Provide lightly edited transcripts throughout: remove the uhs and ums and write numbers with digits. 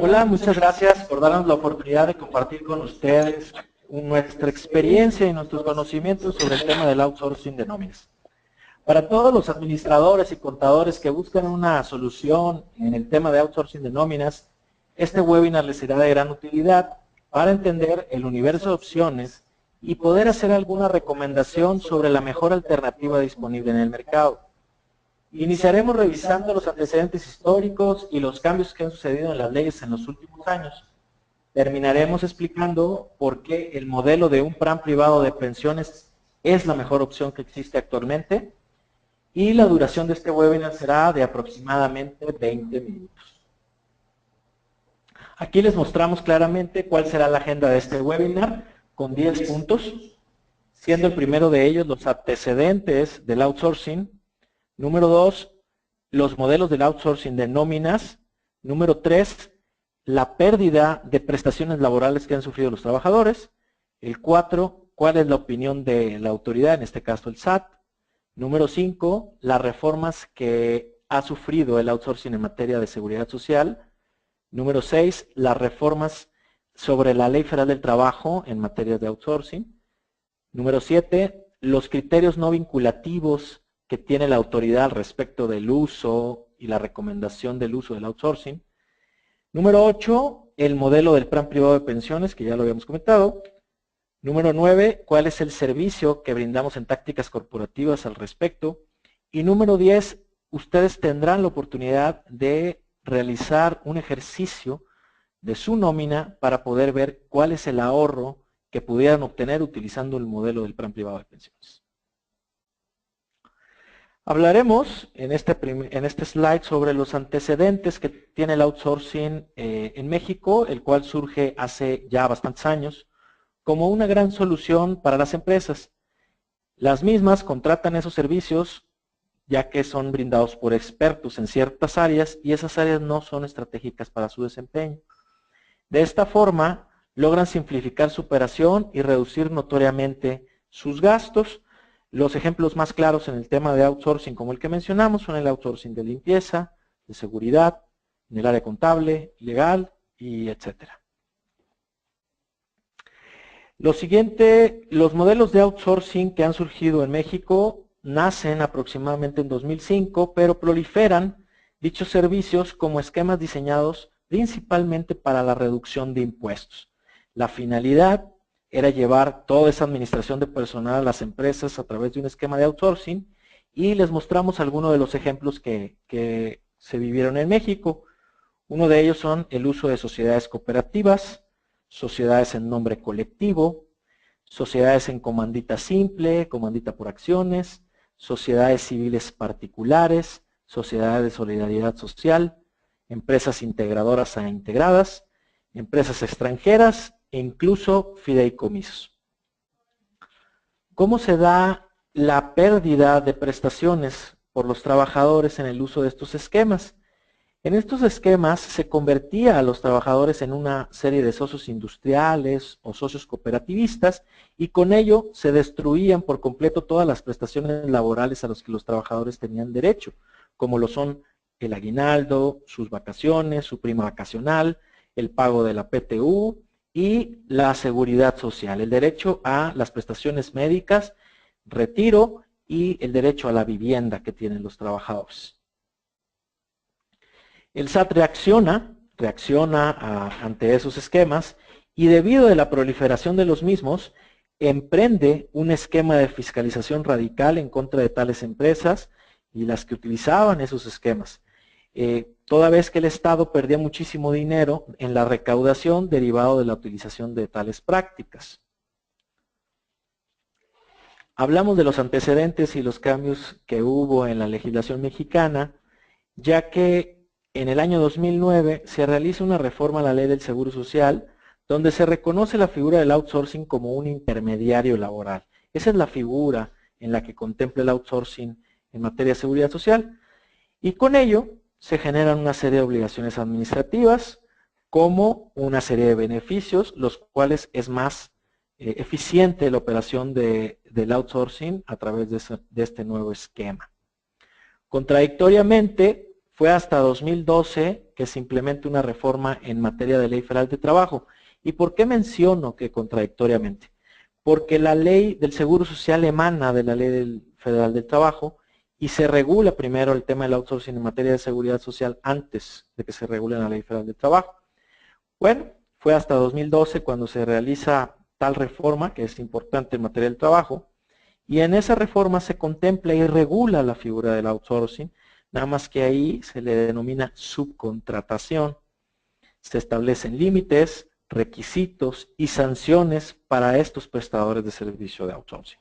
Hola, muchas gracias por darnos la oportunidad de compartir con ustedes nuestra experiencia y nuestros conocimientos sobre el tema del outsourcing de nóminas. Para todos los administradores y contadores que buscan una solución en el tema de outsourcing de nóminas, este webinar les será de gran utilidad para entender el universo de opciones y poder hacer alguna recomendación sobre la mejor alternativa disponible en el mercado. Iniciaremos revisando los antecedentes históricos y los cambios que han sucedido en las leyes en los últimos años. Terminaremos explicando por qué el modelo de un plan privado de pensiones es la mejor opción que existe actualmente, y la duración de este webinar será de aproximadamente 20 minutos. Aquí les mostramos claramente cuál será la agenda de este webinar con 10 puntos, siendo el primero de ellos los antecedentes del outsourcing. Número 2, los modelos del outsourcing de nóminas. Número 3, la pérdida de prestaciones laborales que han sufrido los trabajadores. El 4, cuál es la opinión de la autoridad, en este caso el SAT. Número 5, las reformas que ha sufrido el outsourcing en materia de seguridad social. Número 6, las reformas sobre la Ley Federal del Trabajo en materia de outsourcing. Número 7, los criterios no vinculativos que tiene la autoridad al respecto del uso y la recomendación del uso del outsourcing. Número 8, el modelo del plan privado de pensiones, que ya lo habíamos comentado. Número 9, cuál es el servicio que brindamos en tácticas corporativas al respecto. Y número 10, ustedes tendrán la oportunidad de realizar un ejercicio de su nómina para poder ver cuál es el ahorro que pudieran obtener utilizando el modelo del plan privado de pensiones. Hablaremos en este slide sobre los antecedentes que tiene el outsourcing en México, el cual surge hace ya bastantes años como una gran solución para las empresas. Las mismas contratan esos servicios ya que son brindados por expertos en ciertas áreas y esas áreas no son estratégicas para su desempeño. De esta forma, logran simplificar su operación y reducir notoriamente sus gastos. Los ejemplos más claros en el tema de outsourcing, como el que mencionamos, son el outsourcing de limpieza, de seguridad, en el área contable, legal y etcétera. Lo siguiente, los modelos de outsourcing que han surgido en México nacen aproximadamente en 2005, pero proliferan dichos servicios como esquemas diseñados principalmente para la reducción de impuestos. La finalidad era llevar toda esa administración de personal a las empresas a través de un esquema de outsourcing y les mostramos algunos de los ejemplos que se vivieron en México. Uno de ellos son el uso de sociedades cooperativas, sociedades en nombre colectivo, sociedades en comandita simple, comandita por acciones, sociedades civiles particulares, sociedades de solidaridad social, empresas integradoras e integradas, empresas extranjeras e incluso fideicomisos. ¿Cómo se da la pérdida de prestaciones por los trabajadores en el uso de estos esquemas? En estos esquemas se convertía a los trabajadores en una serie de socios industriales o socios cooperativistas y con ello se destruían por completo todas las prestaciones laborales a las que los trabajadores tenían derecho, como lo son el aguinaldo, sus vacaciones, su prima vacacional, el pago de la PTU y la seguridad social, el derecho a las prestaciones médicas, retiro y el derecho a la vivienda que tienen los trabajadores. El SAT reacciona ante esos esquemas y debido a la proliferación de los mismos, emprende un esquema de fiscalización radical en contra de tales empresas y las que utilizaban esos esquemas. Toda vez que el Estado perdía muchísimo dinero en la recaudación derivado de la utilización de tales prácticas. Hablamos de los antecedentes y los cambios que hubo en la legislación mexicana, ya que en el año 2009 se realiza una reforma a la Ley del Seguro Social, donde se reconoce la figura del outsourcing como un intermediario laboral. Esa es la figura en la que contempla el outsourcing en materia de seguridad social, y con ello se generan una serie de obligaciones administrativas, como una serie de beneficios, los cuales es más eficiente la operación del outsourcing a través de este nuevo esquema. Contradictoriamente, fue hasta 2012 que se implementa una reforma en materia de ley federal de trabajo. ¿Y por qué menciono que contradictoriamente? Porque la ley del Seguro Social emana de la ley federal del trabajo y se regula primero el tema del outsourcing en materia de seguridad social antes de que se regule en la ley federal del trabajo. Bueno, fue hasta 2012 cuando se realiza tal reforma, que es importante en materia del trabajo, y en esa reforma se contempla y regula la figura del outsourcing, nada más que ahí se le denomina subcontratación. Se establecen límites, requisitos y sanciones para estos prestadores de servicio de outsourcing.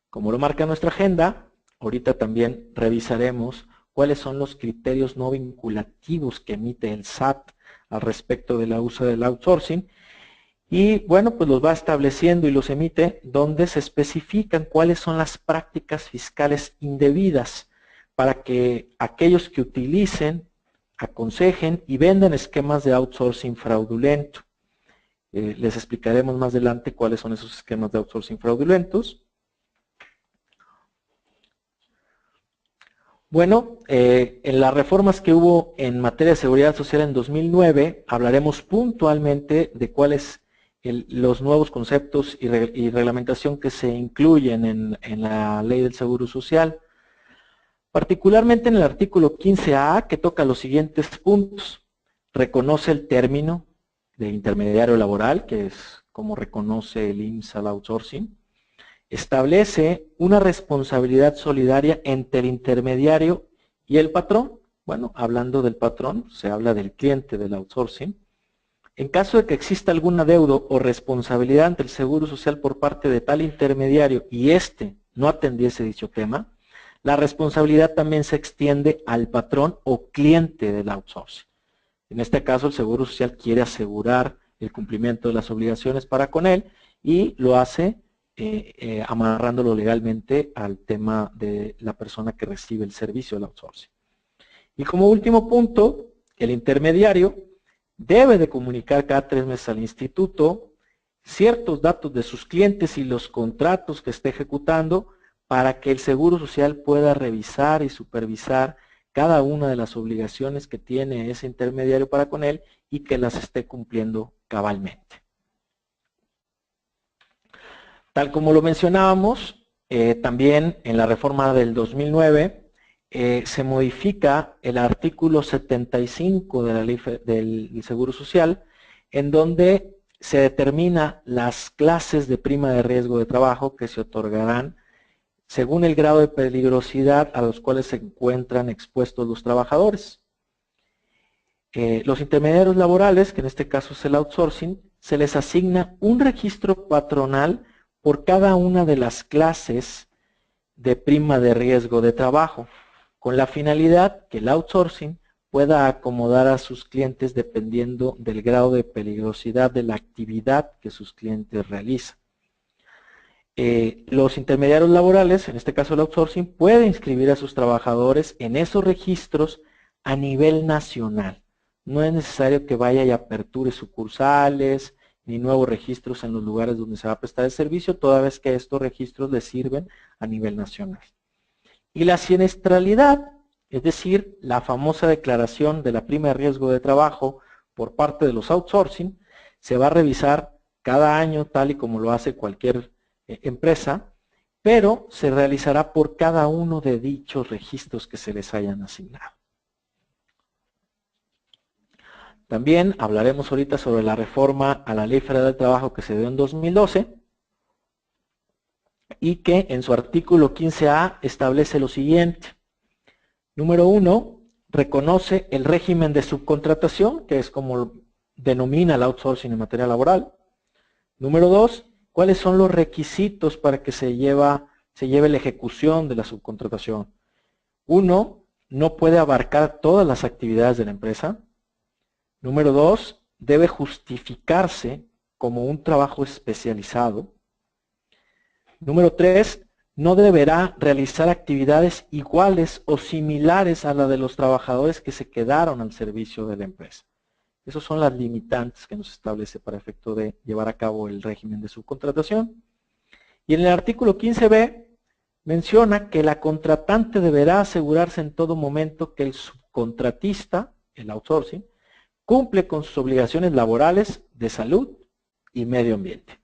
Como lo marca nuestra agenda, ahorita también revisaremos cuáles son los criterios no vinculativos que emite el SAT al respecto del uso del outsourcing. Y bueno, pues los va estableciendo y los emite donde se especifican cuáles son las prácticas fiscales indebidas para que aquellos que utilicen, aconsejen y vendan esquemas de outsourcing fraudulento. Les explicaremos más adelante cuáles son esos esquemas de outsourcing fraudulentos. Bueno, en las reformas que hubo en materia de seguridad social en 2009, hablaremos puntualmente de cuáles los nuevos conceptos y reglamentación que se incluyen en la ley del Seguro Social. Particularmente en el artículo 15A, que toca los siguientes puntos. Reconoce el término de intermediario laboral, que es como reconoce el IMSS al outsourcing. Establece una responsabilidad solidaria entre el intermediario y el patrón. Bueno, hablando del patrón, se habla del cliente del outsourcing. En caso de que exista algún adeudo o responsabilidad ante el Seguro Social por parte de tal intermediario y éste no atendiese dicho tema, la responsabilidad también se extiende al patrón o cliente del outsourcing. En este caso, el Seguro Social quiere asegurar el cumplimiento de las obligaciones para con él y lo hace amarrándolo legalmente al tema de la persona que recibe el servicio del outsourcing. Y como último punto, el intermediario debe de comunicar cada 3 meses al instituto ciertos datos de sus clientes y los contratos que esté ejecutando para que el Seguro Social pueda revisar y supervisar cada una de las obligaciones que tiene ese intermediario para con él y que las esté cumpliendo cabalmente. Tal como lo mencionábamos, también en la reforma del 2009 se modifica el artículo 75 de la ley del Seguro Social, en donde se determina las clases de prima de riesgo de trabajo que se otorgarán según el grado de peligrosidad a los cuales se encuentran expuestos los trabajadores. Los intermediarios laborales, que en este caso es el outsourcing, se les asigna un registro patronal por cada una de las clases de prima de riesgo de trabajo, con la finalidad que el outsourcing pueda acomodar a sus clientes dependiendo del grado de peligrosidad de la actividad que sus clientes realizan. Los intermediarios laborales, en este caso el outsourcing, puede inscribir a sus trabajadores en esos registros a nivel nacional. No es necesario que vaya y aperture sucursales ni nuevos registros en los lugares donde se va a prestar el servicio, toda vez que estos registros les sirven a nivel nacional. Y la siniestralidad, es decir, la famosa declaración de la prima de riesgo de trabajo por parte de los outsourcing, se va a revisar cada año tal y como lo hace cualquier empresa, pero se realizará por cada uno de dichos registros que se les hayan asignado. También hablaremos ahorita sobre la reforma a la Ley Federal del Trabajo que se dio en 2012 y que en su artículo 15A establece lo siguiente. Número 1, reconoce el régimen de subcontratación, que es como denomina el outsourcing en materia laboral. Número 2, cuáles son los requisitos para que se lleve la ejecución de la subcontratación. 1, no puede abarcar todas las actividades de la empresa. Número 2, debe justificarse como un trabajo especializado. Número 3, no deberá realizar actividades iguales o similares a la de los trabajadores que se quedaron al servicio de la empresa. Esas son las limitantes que nos establece para efecto de llevar a cabo el régimen de subcontratación. Y en el artículo 15b menciona que la contratante deberá asegurarse en todo momento que el subcontratista, el outsourcing, cumple con sus obligaciones laborales de salud y medio ambiente.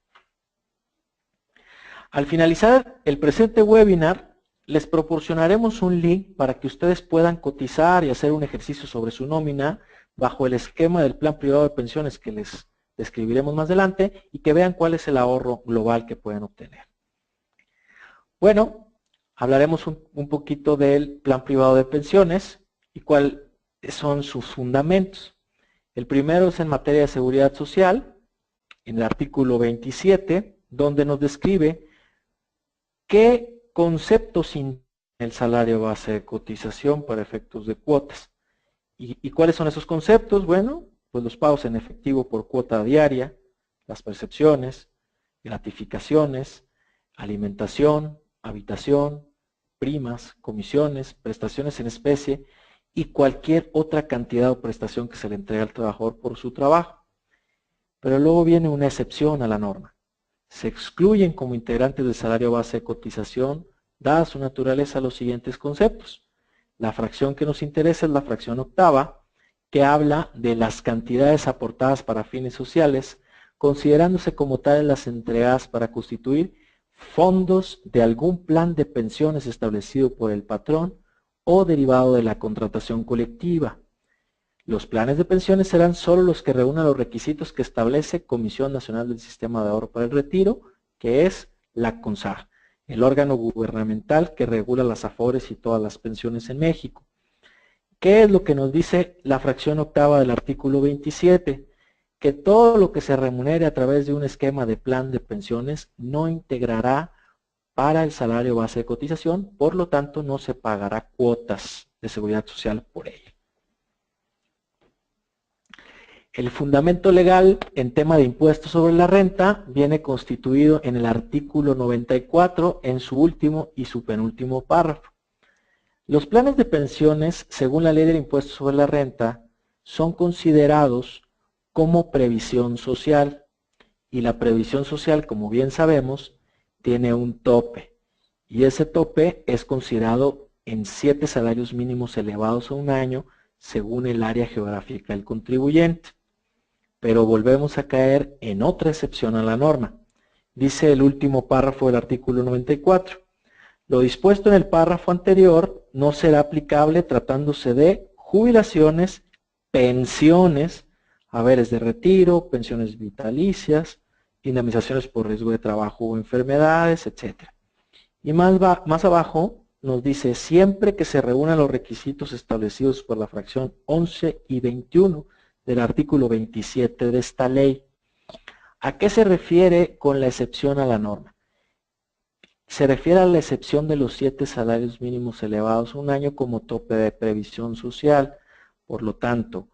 Al finalizar el presente webinar, les proporcionaremos un link para que ustedes puedan cotizar y hacer un ejercicio sobre su nómina bajo el esquema del plan privado de pensiones que les describiremos más adelante y que vean cuál es el ahorro global que pueden obtener. Bueno, hablaremos un poquito del plan privado de pensiones y cuáles son sus fundamentos. El primero es en materia de seguridad social, en el artículo 27, donde nos describe qué conceptos incluye el salario base de cotización para efectos de cuotas. ¿Y cuáles son esos conceptos? Bueno, pues los pagos en efectivo por cuota diaria, las percepciones, gratificaciones, alimentación, habitación, primas, comisiones, prestaciones en especie y cualquier otra cantidad o prestación que se le entregue al trabajador por su trabajo. Pero luego viene una excepción a la norma. Se excluyen como integrantes del salario base de cotización, dada su naturaleza, los siguientes conceptos. La fracción que nos interesa es la fracción octava, que habla de las cantidades aportadas para fines sociales, considerándose como tales las entregadas para constituir fondos de algún plan de pensiones establecido por el patrón o derivado de la contratación colectiva. Los planes de pensiones serán solo los que reúnan los requisitos que establece Comisión Nacional del Sistema de Ahorro para el Retiro, que es la CONSAR, el órgano gubernamental que regula las afores y todas las pensiones en México. ¿Qué es lo que nos dice la fracción octava del artículo 27? Que todo lo que se remunere a través de un esquema de plan de pensiones no integrará para el salario base de cotización, por lo tanto no se pagará cuotas de seguridad social por ello. El fundamento legal en tema de impuestos sobre la renta viene constituido en el artículo 94 en su último y su penúltimo párrafo. Los planes de pensiones, según la ley del impuesto sobre la renta, son considerados como previsión social y la previsión social, como bien sabemos, tiene un tope y ese tope es considerado en 7 salarios mínimos elevados a un año según el área geográfica del contribuyente. Pero volvemos a caer en otra excepción a la norma. Dice el último párrafo del artículo 94. Lo dispuesto en el párrafo anterior no será aplicable tratándose de jubilaciones, pensiones, haberes de retiro, pensiones vitalicias, indemnizaciones por riesgo de trabajo o enfermedades, etc. Y más abajo nos dice, siempre que se reúnan los requisitos establecidos por la fracción 11 y 21 del artículo 27 de esta ley. ¿A qué se refiere con la excepción a la norma? Se refiere a la excepción de los 7 salarios mínimos elevados a un año como tope de previsión social. Por lo tanto,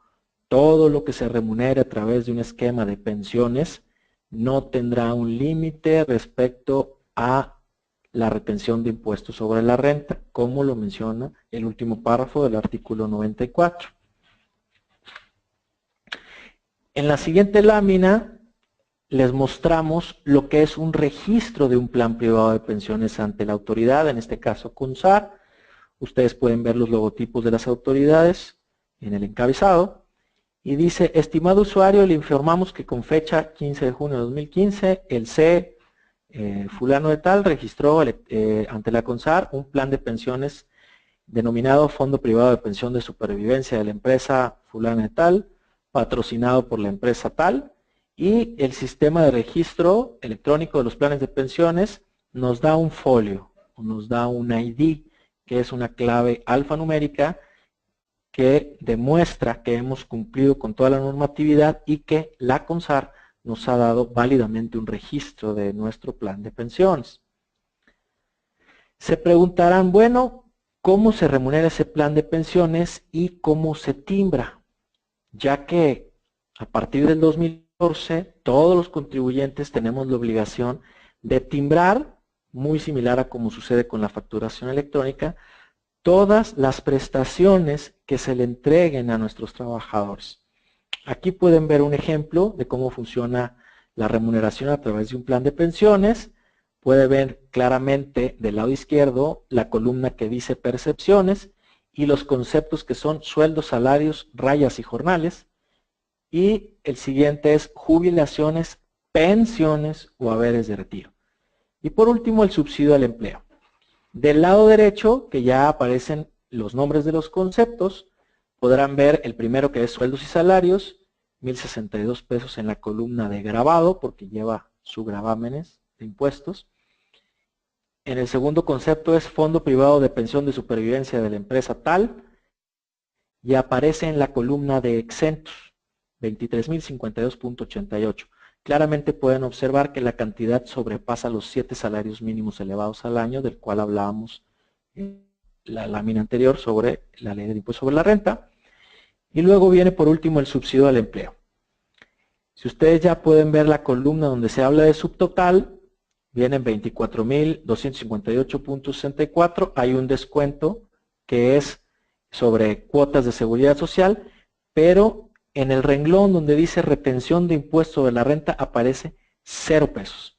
todo lo que se remunere a través de un esquema de pensiones no tendrá un límite respecto a la retención de impuestos sobre la renta, como lo menciona el último párrafo del artículo 94. En la siguiente lámina les mostramos lo que es un registro de un plan privado de pensiones ante la autoridad, en este caso CONSAR. Ustedes pueden ver los logotipos de las autoridades en el encabezado. Y dice, estimado usuario, le informamos que con fecha 15 de junio de 2015, el CE fulano de tal registró ante la CONSAR un plan de pensiones denominado Fondo Privado de Pensión de Supervivencia de la empresa fulana de tal, patrocinado por la empresa tal, y el sistema de registro electrónico de los planes de pensiones nos da un folio, o nos da un ID, que es una clave alfanumérica que demuestra que hemos cumplido con toda la normatividad y que la CONSAR nos ha dado válidamente un registro de nuestro plan de pensiones. Se preguntarán, bueno, ¿cómo se remunera ese plan de pensiones y cómo se timbra? Ya que a partir del 2014 todos los contribuyentes tenemos la obligación de timbrar, muy similar a como sucede con la facturación electrónica, todas las prestaciones que se le entreguen a nuestros trabajadores. Aquí pueden ver un ejemplo de cómo funciona la remuneración a través de un plan de pensiones. puede ver claramente del lado izquierdo la columna que dice percepciones y los conceptos que son sueldos, salarios, rayas y jornales. Y el siguiente es jubilaciones, pensiones o haberes de retiro. Y por último, el subsidio al empleo. Del lado derecho, que ya aparecen los nombres de los conceptos, podrán ver el primero que es sueldos y salarios, 1,062 pesos en la columna de grabado, porque lleva su gravámenes de impuestos. En el segundo concepto es fondo privado de pensión de supervivencia de la empresa tal, y aparece en la columna de exentos, 23,052.88. Claramente pueden observar que la cantidad sobrepasa los 7 salarios mínimos elevados al año, del cual hablábamos en la lámina anterior sobre la ley del impuesto sobre la renta. Y luego viene por último el subsidio al empleo. Si ustedes ya pueden ver la columna donde se habla de subtotal, vienen 24,258.64, hay un descuento que es sobre cuotas de seguridad social, pero en el renglón donde dice retención de impuesto de la renta aparece 0 pesos.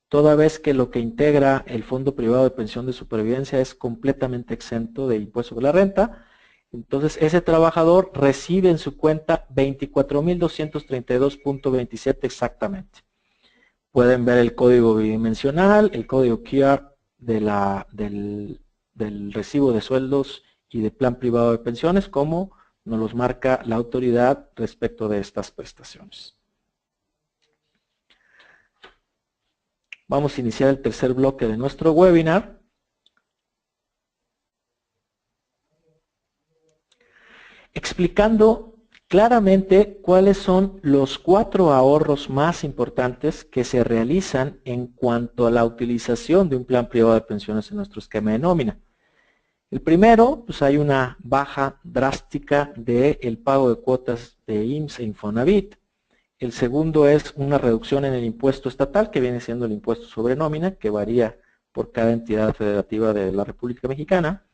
Toda vez que lo que integra el fondo privado de pensión de supervivencia es completamente exento de impuesto de la renta, entonces ese trabajador recibe en su cuenta 24,232.27 exactamente. Pueden ver el código bidimensional, el código QR del recibo de sueldos y de plan privado de pensiones, como nos los marca la autoridad respecto de estas prestaciones. Vamos a iniciar el tercer bloque de nuestro webinar. Explicando claramente cuáles son los 4 ahorros más importantes que se realizan en cuanto a la utilización de un plan privado de pensiones en nuestro esquema de nómina. El primero, pues hay una baja drástica del pago de cuotas de IMSS e Infonavit. El segundo es una reducción en el impuesto estatal, que viene siendo el impuesto sobre nómina, que varía por cada entidad federativa de la República Mexicana.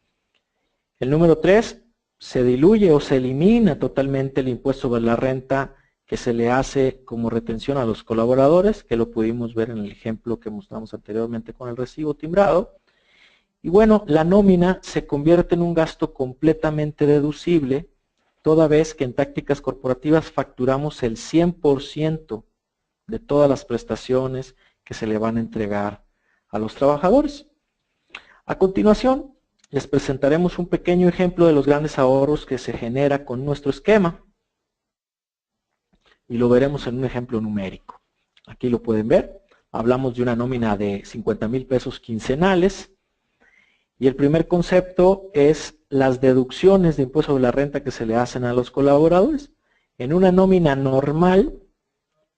El número 3, se diluye o se elimina totalmente el impuesto sobre la renta que se le hace como retención a los colaboradores, que lo pudimos ver en el ejemplo que mostramos anteriormente con el recibo timbrado. Y bueno, la nómina se convierte en un gasto completamente deducible, toda vez que en tácticas corporativas facturamos el 100% de todas las prestaciones que se le van a entregar a los trabajadores. A continuación, les presentaremos un pequeño ejemplo de los grandes ahorros que se genera con nuestro esquema. Y lo veremos en un ejemplo numérico. Aquí lo pueden ver. Hablamos de una nómina de 50,000 pesos quincenales. Y el primer concepto es las deducciones de impuesto sobre la renta que se le hacen a los colaboradores. En una nómina normal,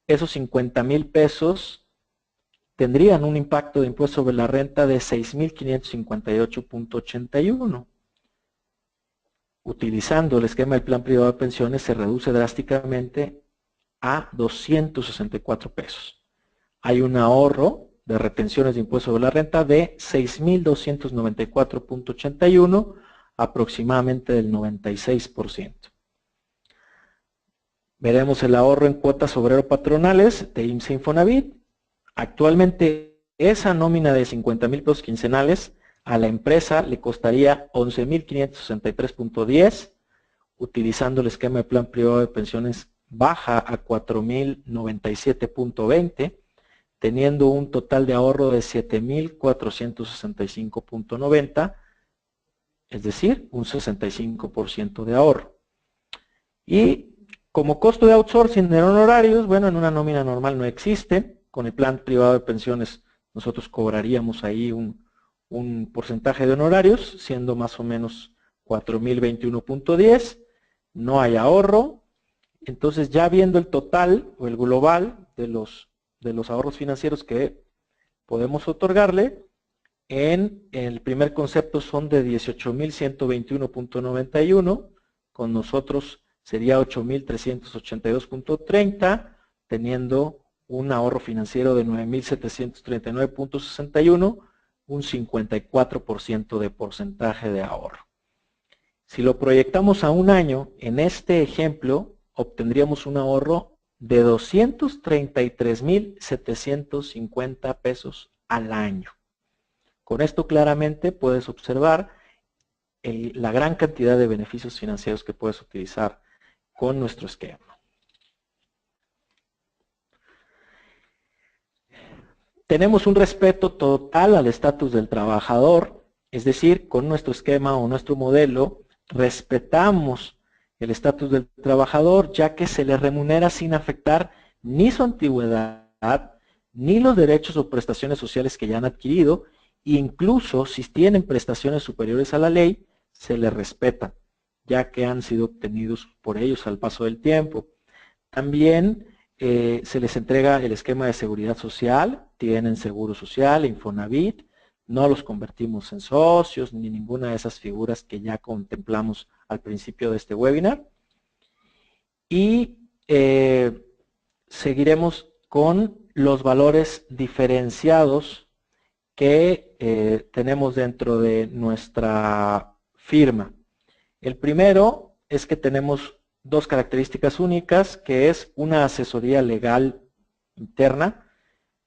esos 50,000 pesos tendrían un impacto de impuesto sobre la renta de 6,558.81. Utilizando el esquema del plan privado de pensiones se reduce drásticamente a 264 pesos. Hay un ahorro de retenciones de impuesto sobre la renta de 6,294.81, aproximadamente del 96%. Veremos el ahorro en cuotas obrero-patronales de IMSS e Infonavit. Actualmente esa nómina de 50,000 pesos quincenales a la empresa le costaría 11,563.10, utilizando el esquema de plan privado de pensiones baja a 4,097.20, teniendo un total de ahorro de 7,465.90, es decir, un 65% de ahorro. Y como costo de outsourcing en honorarios, bueno, en una nómina normal no existe. Con el plan privado de pensiones nosotros cobraríamos ahí un porcentaje de honorarios, siendo más o menos 4,021.10. No hay ahorro. Entonces, ya viendo el total o el global de los ahorros financieros que podemos otorgarle, en el primer concepto son de 18,121.91, con nosotros sería 8,382.30, teniendo un ahorro financiero de 9,739.61, un 54% de porcentaje de ahorro. Si lo proyectamos a un año, en este ejemplo, obtendríamos un ahorro de 233,750 pesos al año. Con esto claramente puedes observar la gran cantidad de beneficios financieros que puedes utilizar con nuestro esquema. Tenemos un respeto total al estatus del trabajador, es decir, con nuestro esquema o nuestro modelo, respetamos el estatus del trabajador, ya que se le remunera sin afectar ni su antigüedad, ni los derechos o prestaciones sociales que ya han adquirido, e incluso si tienen prestaciones superiores a la ley, se les respetan, ya que han sido obtenidos por ellos al paso del tiempo. También se les entrega el esquema de seguridad social, tienen seguro social, Infonavit, no los convertimos en socios ni ninguna de esas figuras que ya contemplamos al principio de este webinar. Y seguiremos con los valores diferenciados que tenemos dentro de nuestra firma. El primero es que tenemos dos características únicas, que es una asesoría legal interna,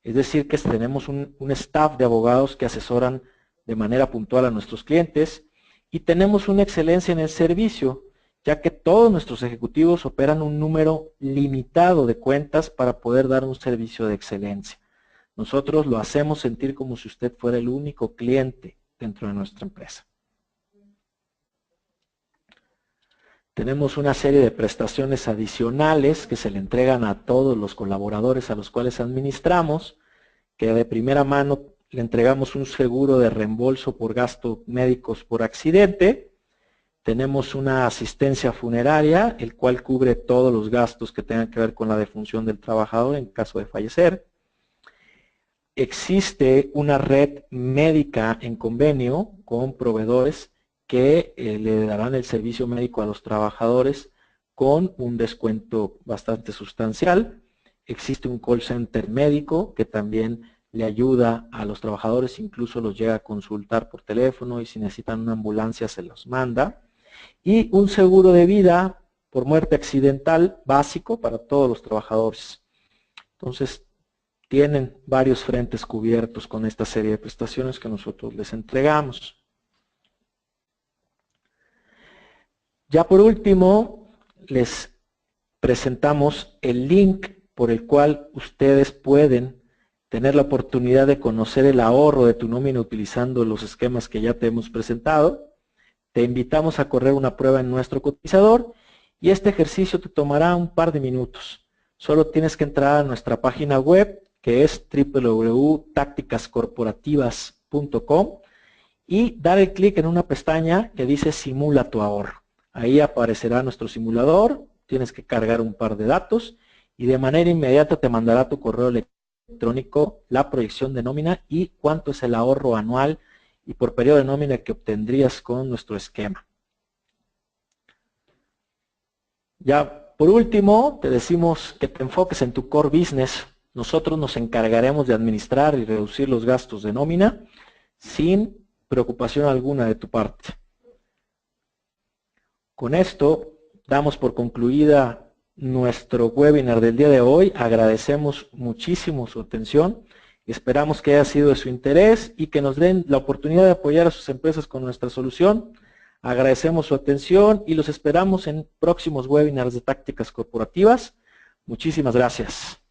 es decir, que tenemos un staff de abogados que asesoran de manera puntual a nuestros clientes, y tenemos una excelencia en el servicio, ya que todos nuestros ejecutivos operan un número limitado de cuentas para poder dar un servicio de excelencia. Nosotros lo hacemos sentir como si usted fuera el único cliente dentro de nuestra empresa. Tenemos una serie de prestaciones adicionales que se le entregan a todos los colaboradores a los cuales administramos, que de primera mano le entregamos un seguro de reembolso por gastos médicos por accidente. Tenemos una asistencia funeraria, el cual cubre todos los gastos que tengan que ver con la defunción del trabajador en caso de fallecer. Existe una red médica en convenio con proveedores que le darán el servicio médico a los trabajadores con un descuento bastante sustancial. Existe un call center médico que también le ayuda a los trabajadores, incluso los llega a consultar por teléfono y si necesitan una ambulancia se los manda. Y un seguro de vida por muerte accidental básico para todos los trabajadores. Entonces, tienen varios frentes cubiertos con esta serie de prestaciones que nosotros les entregamos. Ya por último, les presentamos el link por el cual ustedes pueden tener la oportunidad de conocer el ahorro de tu nómina utilizando los esquemas que ya te hemos presentado. Te invitamos a correr una prueba en nuestro cotizador y este ejercicio te tomará un par de minutos. Solo tienes que entrar a nuestra página web, que es www.tácticascorporativas.com, y dar el clic en una pestaña que dice Simula tu ahorro. Ahí aparecerá nuestro simulador, tienes que cargar un par de datos y de manera inmediata te mandará a tu correo electrónico la proyección de nómina y cuánto es el ahorro anual y por periodo de nómina que obtendrías con nuestro esquema. Ya por último, te decimos que te enfoques en tu core business. Nosotros nos encargaremos de administrar y reducir los gastos de nómina sin preocupación alguna de tu parte. Con esto damos por concluida nuestro webinar del día de hoy. Agradecemos muchísimo su atención. Esperamos que haya sido de su interés y que nos den la oportunidad de apoyar a sus empresas con nuestra solución. Agradecemos su atención y los esperamos en próximos webinars de tácticas corporativas. Muchísimas gracias.